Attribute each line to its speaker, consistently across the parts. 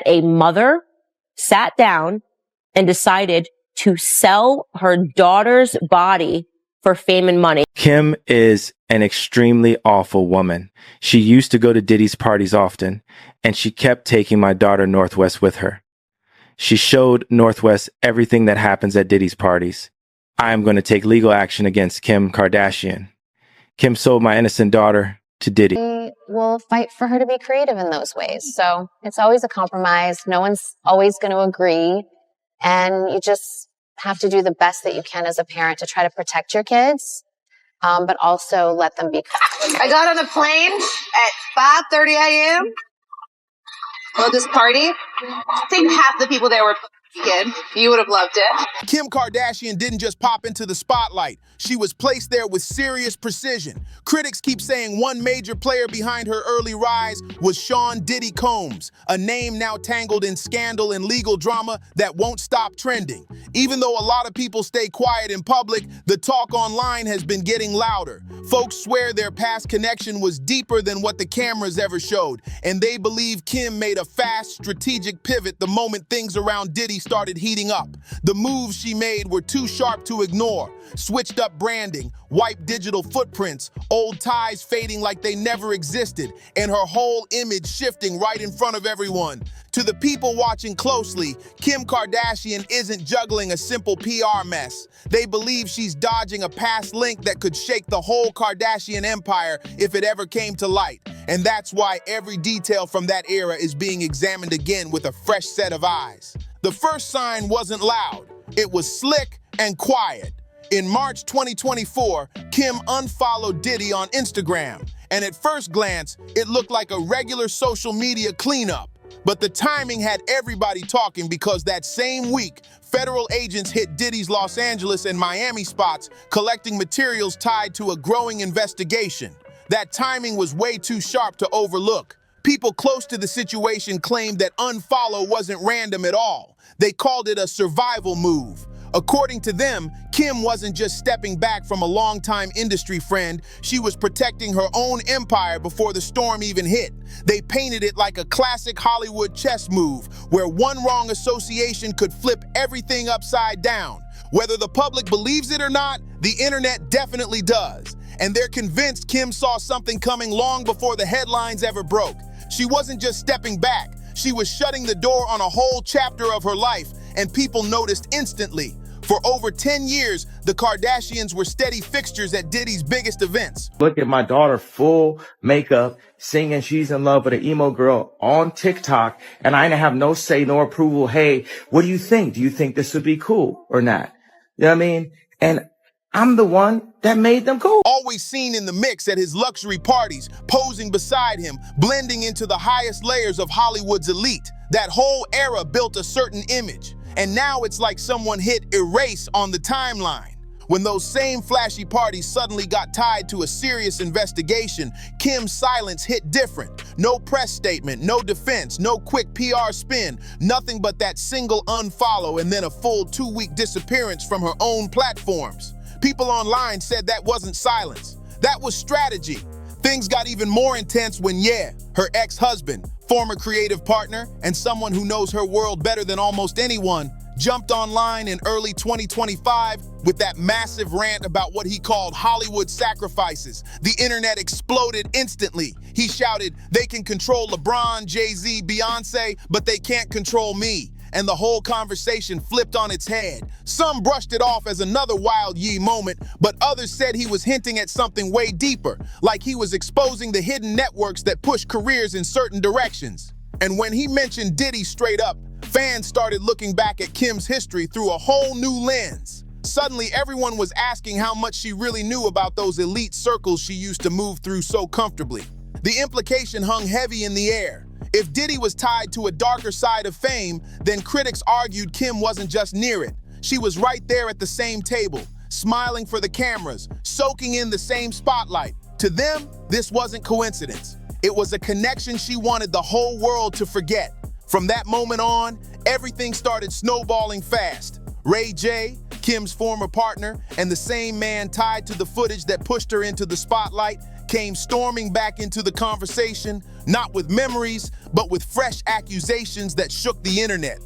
Speaker 1: that a mother sat down and decided to sell her daughter's body for fame and money.
Speaker 2: Kim is an extremely awful woman. She used to go to Diddy's parties often, and she kept taking my daughter Northwest with her. She showed Northwest everything that happens at Diddy's parties. I am going to take legal action against Kim Kardashian. Kim sold my innocent daughter to Diddy.
Speaker 3: We will fight for her to be creative in those ways. So it's always a compromise. No one's always going to agree. And you just have to do the best that you can as a parent to try to protect your kids, but also let them be.
Speaker 4: I got on a plane at 5:30 a.m. Well, this party, I think half the people there were vegan. You would have loved it.
Speaker 5: Kim Kardashian didn't just pop into the spotlight. She was placed there with serious precision. Critics keep saying one major player behind her early rise was Sean Diddy Combs, a name now tangled in scandal and legal drama that won't stop trending. Even though a lot of people stay quiet in public, the talk online has been getting louder. Folks swear their past connection was deeper than what the cameras ever showed, and they believe Kim made a fast, strategic pivot the moment things around Diddy started heating up. The moves she made were too sharp to ignore. Switched up branding, wiped digital footprints, old ties fading like they never existed, and her whole image shifting right in front of everyone. To the people watching closely, Kim Kardashian isn't juggling a simple PR mess. They believe she's dodging a past link that could shake the whole Kardashian empire if it ever came to light. And that's why every detail from that era is being examined again with a fresh set of eyes. The first sign wasn't loud. It was slick and quiet. In March 2024, Kim unfollowed Diddy on Instagram, and at first glance, it looked like a regular social media cleanup. But the timing had everybody talking because that same week, federal agents hit Diddy's Los Angeles and Miami spots, collecting materials tied to a growing investigation. That timing was way too sharp to overlook. People close to the situation claimed that unfollow wasn't random at all. They called it a survival move. According to them, Kim wasn't just stepping back from a longtime industry friend, she was protecting her own empire before the storm even hit. They painted it like a classic Hollywood chess move, where one wrong association could flip everything upside down. Whether the public believes it or not, the internet definitely does. And they're convinced Kim saw something coming long before the headlines ever broke. She wasn't just stepping back, she was shutting the door on a whole chapter of her life, and people noticed instantly. For over 10 years, the Kardashians were steady fixtures at Diddy's biggest events.
Speaker 6: Look at my daughter, full makeup, singing She's in Love with an emo girl on TikTok, and I didn't have no say nor approval. Hey, what do you think? Do you think this would be cool or not? You know what I mean? And I'm the one that made them cool.
Speaker 5: Always seen in the mix at his luxury parties, posing beside him, blending into the highest layers of Hollywood's elite. That whole era built a certain image. And now it's like someone hit erase on the timeline. When those same flashy parties suddenly got tied to a serious investigation, Kim's silence hit different. No press statement, no defense, no quick PR spin, nothing but that single unfollow and then a full 2-week disappearance from her own platforms. People online said that wasn't silence, that was strategy. Things got even more intense when, her ex-husband, former creative partner, and someone who knows her world better than almost anyone, jumped online in early 2025 with that massive rant about what he called Hollywood sacrifices. The internet exploded instantly. He shouted, "They can control LeBron, Jay-Z, Beyonce, but they can't control me." And the whole conversation flipped on its head. Some brushed it off as another wild Yee moment, but others said he was hinting at something way deeper, like he was exposing the hidden networks that push careers in certain directions. And when he mentioned Diddy straight up, fans started looking back at Kim's history through a whole new lens. Suddenly, everyone was asking how much she really knew about those elite circles she used to move through so comfortably. The implication hung heavy in the air. If Diddy was tied to a darker side of fame, then critics argued Kim wasn't just near it. She was right there at the same table, smiling for the cameras, soaking in the same spotlight. To them, this wasn't coincidence. It was a connection she wanted the whole world to forget. From that moment on, everything started snowballing fast. Ray J, Kim's former partner, and the same man tied to the footage that pushed her into the spotlight, came storming back into the conversation, not with memories, but with fresh accusations that shook the internet.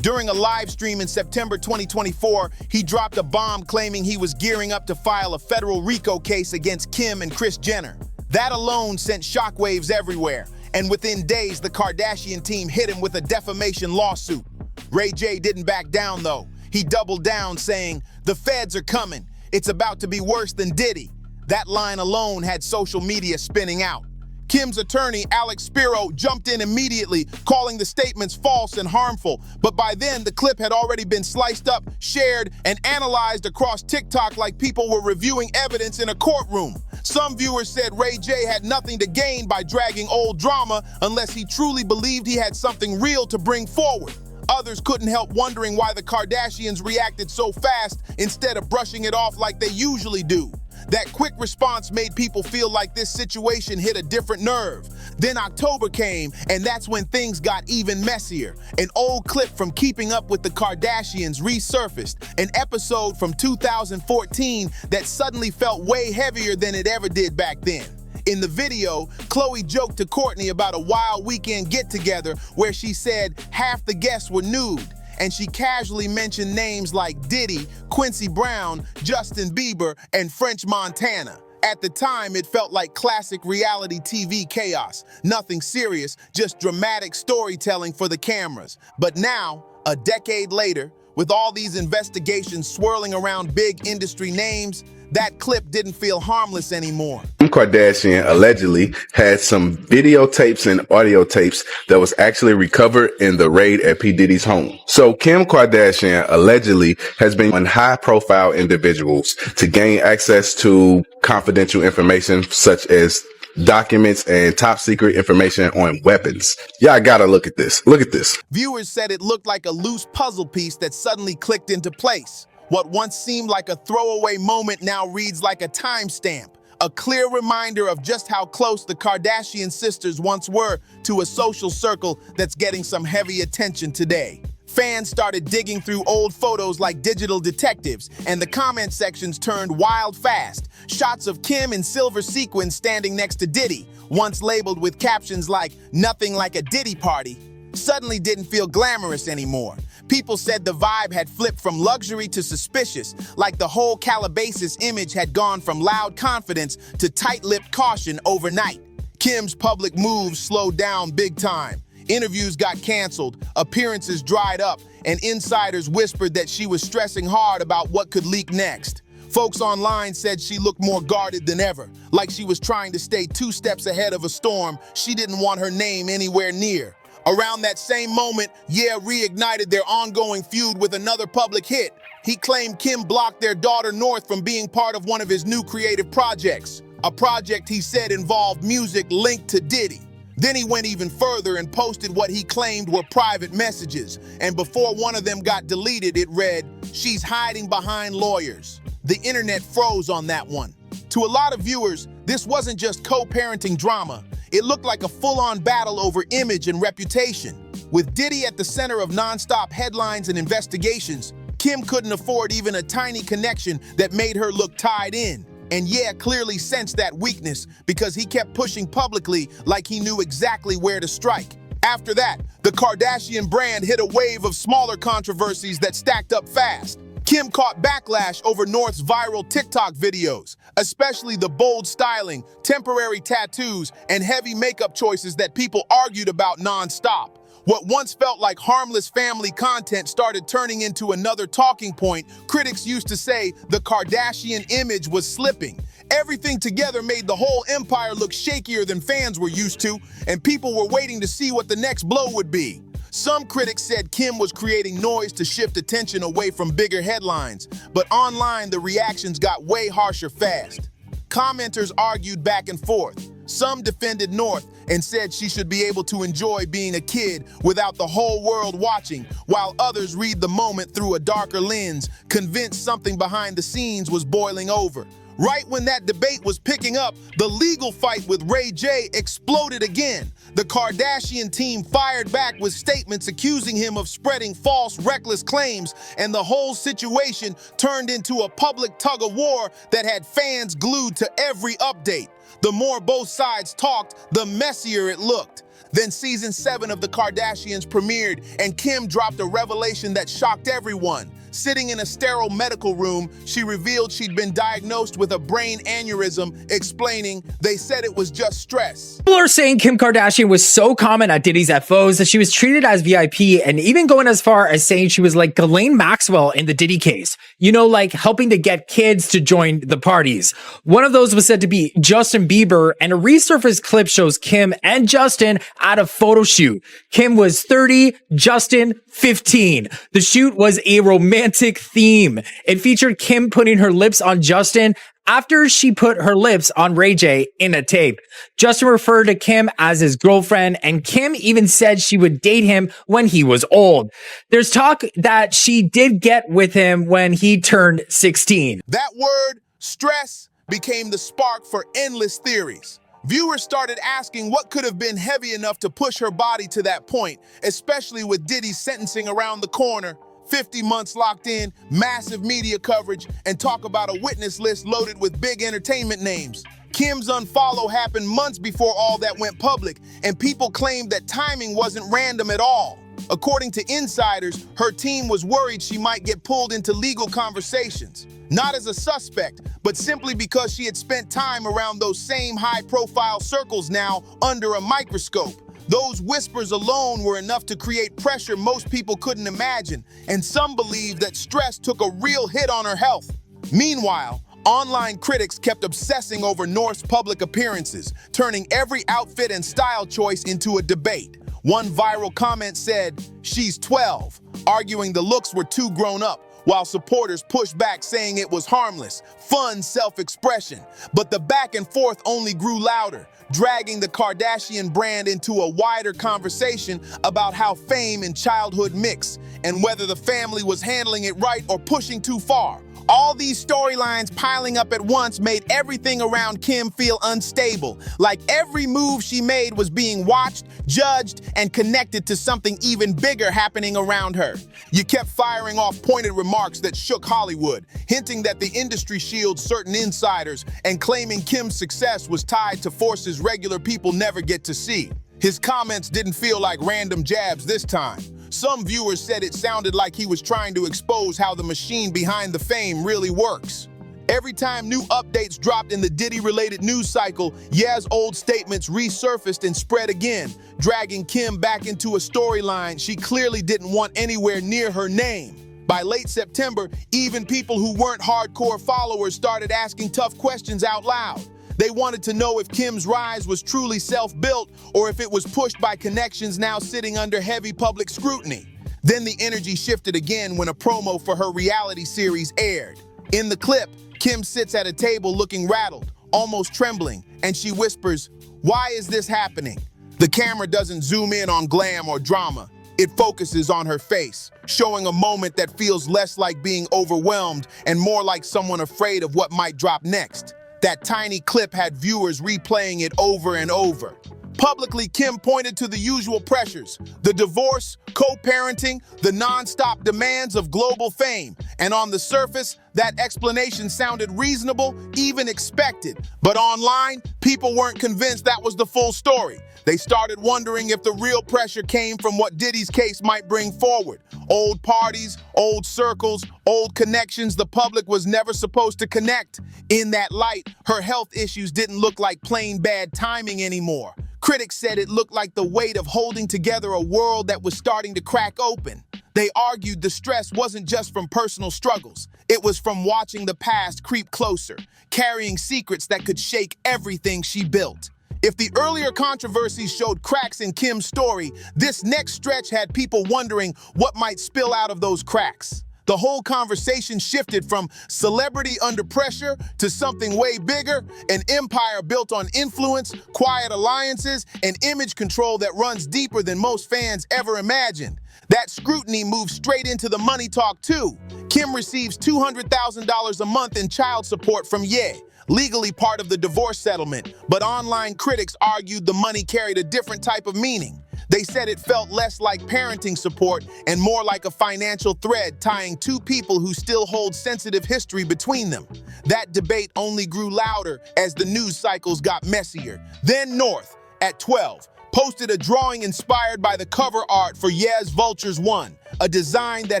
Speaker 5: During a live stream in September 2024, he dropped a bomb claiming he was gearing up to file a federal RICO case against Kim and Kris Jenner. That alone sent shockwaves everywhere, and within days, the Kardashian team hit him with a defamation lawsuit. Ray J didn't back down, though. He doubled down, saying, "The feds are coming. It's about to be worse than Diddy." That line alone had social media spinning out. Kim's attorney, Alex Spiro, jumped in immediately, calling the statements false and harmful. But by then, the clip had already been sliced up, shared, and analyzed across TikTok like people were reviewing evidence in a courtroom. Some viewers said Ray J had nothing to gain by dragging old drama unless he truly believed he had something real to bring forward. Others couldn't help wondering why the Kardashians reacted so fast instead of brushing it off like they usually do. That quick response made people feel like this situation hit a different nerve. Then October came, and that's when things got even messier. An old clip from Keeping Up with the Kardashians resurfaced, an episode from 2014 that suddenly felt way heavier than it ever did back then. In the video, Khloe joked to Kourtney about a wild weekend get-together where she said half the guests were nude, and she casually mentioned names like Diddy, Quincy Brown, Justin Bieber, and French Montana. At the time, it felt like classic reality TV chaos. Nothing serious, just dramatic storytelling for the cameras. But now, a decade later, with all these investigations swirling around big industry names, that clip didn't feel harmless anymore.
Speaker 7: Kim Kardashian allegedly had some videotapes and audio tapes that was actually recovered in the raid at P. Diddy's home. So Kim Kardashian allegedly has been on high-profile individuals to gain access to confidential information such as documents and top secret information on weapons. Y'all gotta look at this. Look at this.
Speaker 5: Viewers said it looked like a loose puzzle piece that suddenly clicked into place. What once seemed like a throwaway moment now reads like a timestamp, a clear reminder of just how close the Kardashian sisters once were to a social circle that's getting some heavy attention today. Fans started digging through old photos like digital detectives, and the comment sections turned wild fast. Shots of Kim in silver sequins standing next to Diddy, once labeled with captions like "nothing like a Diddy party," suddenly didn't feel glamorous anymore. People said the vibe had flipped from luxury to suspicious, like the whole Calabasas image had gone from loud confidence to tight-lipped caution overnight. Kim's public moves slowed down big time. Interviews got canceled, appearances dried up, and insiders whispered that she was stressing hard about what could leak next. Folks online said she looked more guarded than ever, like she was trying to stay 2 steps ahead of a storm she didn't want her name anywhere near. Around that same moment, Ye reignited their ongoing feud with another public hit. He claimed Kim blocked their daughter North from being part of one of his new creative projects, a project he said involved music linked to Diddy. Then he went even further and posted what he claimed were private messages, and before one of them got deleted, it read, "She's hiding behind lawyers." The internet froze on that one. To a lot of viewers, this wasn't just co-parenting drama. It looked like a full-on battle over image and reputation. With Diddy at the center of non-stop headlines and investigations, Kim couldn't afford even a tiny connection that made her look tied in. And Ye clearly sensed that weakness because he kept pushing publicly like he knew exactly where to strike. After that, the Kardashian brand hit a wave of smaller controversies that stacked up fast. Kim caught backlash over North's viral TikTok videos, especially the bold styling, temporary tattoos, and heavy makeup choices that people argued about non-stop. What once felt like harmless family content started turning into another talking point. Critics used to say the Kardashian image was slipping. Everything together made the whole empire look shakier than fans were used to, and people were waiting to see what the next blow would be. Some critics said Kim was creating noise to shift attention away from bigger headlines, but online the reactions got way harsher fast. Commenters argued back and forth. Some defended North and said she should be able to enjoy being a kid without the whole world watching, while others read the moment through a darker lens, convinced something behind the scenes was boiling over. Right when that debate was picking up, the legal fight with Ray J exploded again. The Kardashian team fired back with statements accusing him of spreading false, reckless claims, and the whole situation turned into a public tug-of-war that had fans glued to every update. The more both sides talked, the messier it looked. Then season 7 of The Kardashians premiered, and Kim dropped a revelation that shocked everyone. Sitting in a sterile medical room, she revealed she'd been diagnosed with a brain aneurysm, explaining, "They said it was just stress."
Speaker 8: People are saying Kim Kardashian was so common at Diddy's FOs that she was treated as VIP, and even going as far as saying she was like Ghislaine Maxwell in the Diddy case. You know, like helping to get kids to join the parties. One of those was said to be Justin Bieber, and a resurfaced clip shows Kim and Justin at a photo shoot. Kim was 30, Justin 15. The shoot was a romantic theme. It featured Kim putting her lips on Justin after she put her lips on Ray J in a tape. Justin referred to Kim as his girlfriend, and Kim even said she would date him when he was old. There's talk that she did get with him when he turned 16.
Speaker 5: That word, stress, became the spark for endless theories. Viewers started asking what could have been heavy enough to push her body to that point, especially with Diddy's sentencing around the corner. 50 months locked in, massive media coverage, and talk about a witness list loaded with big entertainment names. Kim's unfollow happened months before all that went public, and people claimed that timing wasn't random at all. According to insiders, her team was worried she might get pulled into legal conversations. Not as a suspect, but simply because she had spent time around those same high-profile circles now under a microscope. Those whispers alone were enough to create pressure most people couldn't imagine, and some believed that stress took a real hit on her health. Meanwhile, online critics kept obsessing over North's public appearances, turning every outfit and style choice into a debate. One viral comment said, "She's 12," arguing the looks were too grown up, while supporters pushed back saying it was harmless, fun self-expression. But the back and forth only grew louder, dragging the Kardashian brand into a wider conversation about how fame and childhood mix, and whether the family was handling it right or pushing too far. All these storylines piling up at once made everything around Kim feel unstable, like every move she made was being watched, judged, and connected to something even bigger happening around her. You kept firing off pointed remarks that shook Hollywood, hinting that the industry shields certain insiders and claiming Kim's success was tied to forces regular people never get to see. His comments didn't feel like random jabs this time. Some viewers said it sounded like he was trying to expose how the machine behind the fame really works. Every time new updates dropped in the Diddy-related news cycle, Ye's old statements resurfaced and spread again, dragging Kim back into a storyline she clearly didn't want anywhere near her name. By late September, even people who weren't hardcore followers started asking tough questions out loud. They wanted to know if Kim's rise was truly self-built or if it was pushed by connections now sitting under heavy public scrutiny. Then the energy shifted again when a promo for her reality series aired. In the clip, Kim sits at a table looking rattled, almost trembling, and she whispers, "Why is this happening?" The camera doesn't zoom in on glam or drama. It focuses on her face, showing a moment that feels less like being overwhelmed and more like someone afraid of what might drop next. That tiny clip had viewers replaying it over and over. Publicly, Kim pointed to the usual pressures: the divorce, co-parenting, the non-stop demands of global fame. And on the surface, that explanation sounded reasonable, even expected. But online, people weren't convinced that was the full story. They started wondering if the real pressure came from what Diddy's case might bring forward. Old parties, old circles, old connections the public was never supposed to connect. In that light, her health issues didn't look like plain bad timing anymore. Critics said it looked like the weight of holding together a world that was starting to crack open. They argued the stress wasn't just from personal struggles. It was from watching the past creep closer, carrying secrets that could shake everything she built. If the earlier controversies showed cracks in Kim's story, this next stretch had people wondering what might spill out of those cracks. The whole conversation shifted from celebrity under pressure to something way bigger, an empire built on influence, quiet alliances, and image control that runs deeper than most fans ever imagined. That scrutiny moves straight into the money talk too. Kim receives $200,000 a month in child support from Ye, legally part of the divorce settlement, but online critics argued the money carried a different type of meaning. They said it felt less like parenting support and more like a financial thread tying two people who still hold sensitive history between them. That debate only grew louder as the news cycles got messier. Then North, at 12, posted a drawing inspired by the cover art for SUES Vultures 1, a design that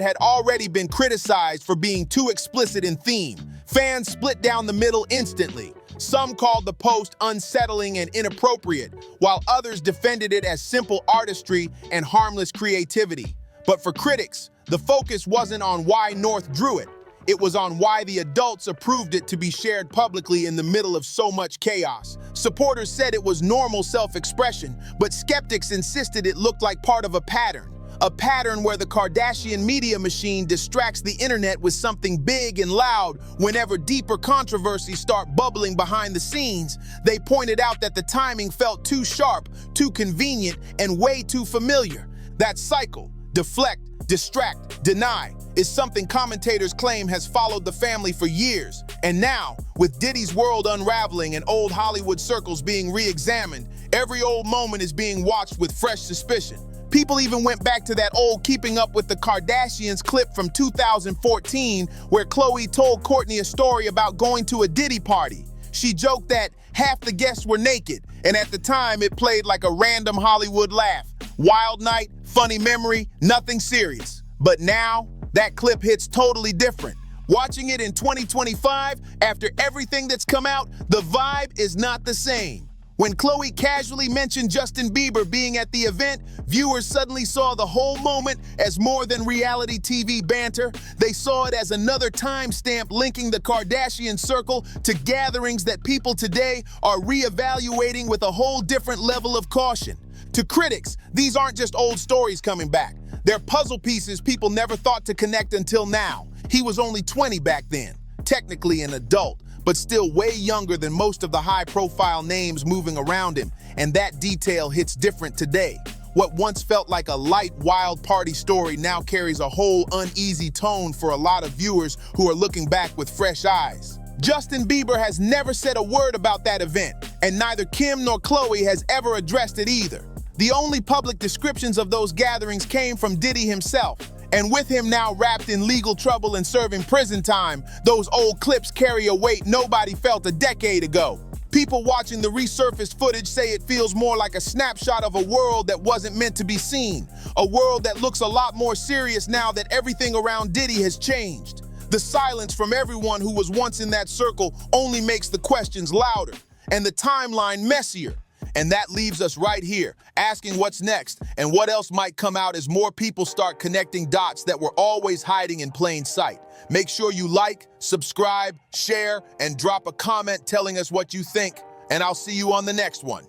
Speaker 5: had already been criticized for being too explicit in theme. Fans split down the middle instantly. Some called the post unsettling and inappropriate, while others defended it as simple artistry and harmless creativity. But for critics, the focus wasn't on why North drew it. It was on why the adults approved it to be shared publicly in the middle of so much chaos. Supporters said it was normal self-expression, but skeptics insisted it looked like part of a pattern. A pattern where the Kardashian media machine distracts the internet with something big and loud whenever deeper controversies start bubbling behind the scenes. They pointed out that the timing felt too sharp, too convenient, and way too familiar. That cycle, deflect, distract, deny, is something commentators claim has followed the family for years. And now, with Diddy's world unraveling and old Hollywood circles being re-examined, every old moment is being watched with fresh suspicion. People even went back to that old Keeping Up with the Kardashians clip from 2014 where Khloe told Kourtney a story about going to a Diddy party. She joked that half the guests were naked, and at the time it played like a random Hollywood laugh. Wild night, funny memory, nothing serious. But now, that clip hits totally different. Watching it in 2025, after everything that's come out, the vibe is not the same. When Khloe casually mentioned Justin Bieber being at the event, viewers suddenly saw the whole moment as more than reality TV banter. They saw it as another timestamp linking the Kardashian circle to gatherings that people today are reevaluating with a whole different level of caution. To critics, these aren't just old stories coming back. They're puzzle pieces people never thought to connect until now. He was only 20 back then, technically an adult, but still way younger than most of the high-profile names moving around him, and that detail hits different today. What once felt like a light, wild party story now carries a whole uneasy tone for a lot of viewers who are looking back with fresh eyes. Justin Bieber has never said a word about that event, and neither Kim nor Khloe has ever addressed it either. The only public descriptions of those gatherings came from Diddy himself. And with him now wrapped in legal trouble and serving prison time, those old clips carry a weight nobody felt a decade ago. People watching the resurfaced footage say it feels more like a snapshot of a world that wasn't meant to be seen. A world that looks a lot more serious now that everything around Diddy has changed. The silence from everyone who was once in that circle only makes the questions louder and the timeline messier. And that leaves us right here, asking what's next and what else might come out as more people start connecting dots that were always hiding in plain sight. Make sure you like, subscribe, share, and drop a comment telling us what you think. And I'll see you on the next one.